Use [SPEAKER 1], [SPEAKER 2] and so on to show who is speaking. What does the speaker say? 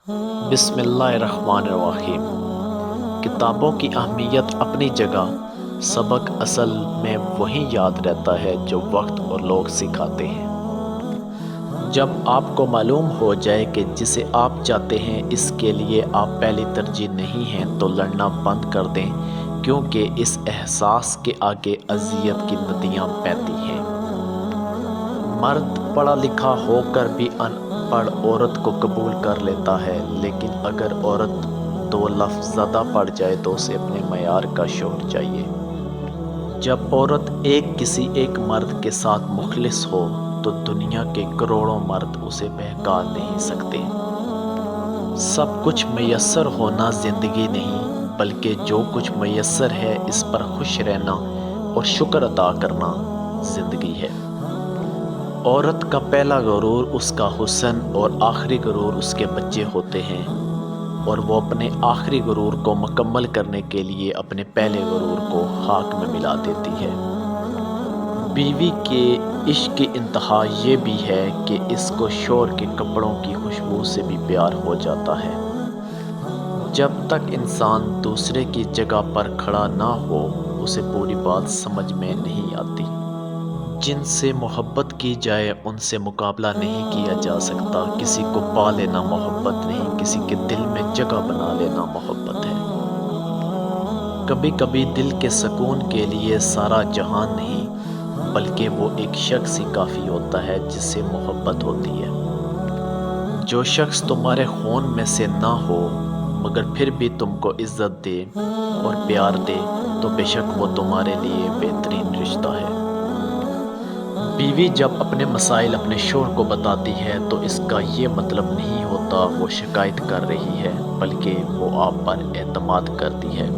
[SPEAKER 1] بسم اللہ الرحمن الرحیم۔ کتابوں کی اہمیت اپنی جگہ، سبق اصل میں وہی یاد رہتا ہے جو وقت اور لوگ سکھاتے ہیں۔ جب آپ کو معلوم ہو جائے کہ جسے آپ چاہتے ہیں اس کے لیے آپ پہلی ترجیح نہیں ہیں تو لڑنا بند کر دیں، کیونکہ اس احساس کے آگے اذیت کی ندیاں بہتی ہیں۔ مرد پڑھا لکھا ہو کر بھی ان پڑھ عورت کو قبول کر لیتا ہے، لیکن اگر عورت دو لفظ زیادہ پڑھ جائے تو اسے اپنے معیار کا شوہر چاہیے۔ جب عورت کسی ایک مرد کے ساتھ مخلص ہو تو دنیا کے کروڑوں مرد اسے بہکا نہیں سکتے۔ سب کچھ میسر ہونا زندگی نہیں، بلکہ جو کچھ میسر ہے اس پر خوش رہنا اور شکر ادا کرنا زندگی ہے۔ عورت کا پہلا غرور اس کا حسن اور آخری غرور اس کے بچے ہوتے ہیں، اور وہ اپنے آخری غرور کو مکمل کرنے کے لیے اپنے پہلے غرور کو خاک میں ملا دیتی ہے۔ بیوی کے عشق کی انتہا یہ بھی ہے کہ اس کو شوہر کے کپڑوں کی خوشبو سے بھی پیار ہو جاتا ہے۔ جب تک انسان دوسرے کی جگہ پر کھڑا نہ ہو اسے پوری بات سمجھ میں نہیں آتی۔ جن سے محبت کی جائے ان سے مقابلہ نہیں کیا جا سکتا۔ کسی کو پا لینا محبت نہیں، کسی کے دل میں جگہ بنا لینا محبت ہے۔ کبھی کبھی دل کے سکون کے لیے سارا جہان نہیں، بلکہ وہ ایک شخص ہی کافی ہوتا ہے جس سے محبت ہوتی ہے۔ جو شخص تمہارے خون میں سے نہ ہو مگر پھر بھی تم کو عزت دے اور پیار دے تو بے شک وہ تمہارے لیے بہترین رشتہ ہے۔ بیوی جب اپنے مسائل اپنے شوہر کو بتاتی ہے تو اس کا یہ مطلب نہیں ہوتا وہ شکایت کر رہی ہے، بلکہ وہ آپ پر اعتماد کرتی ہے۔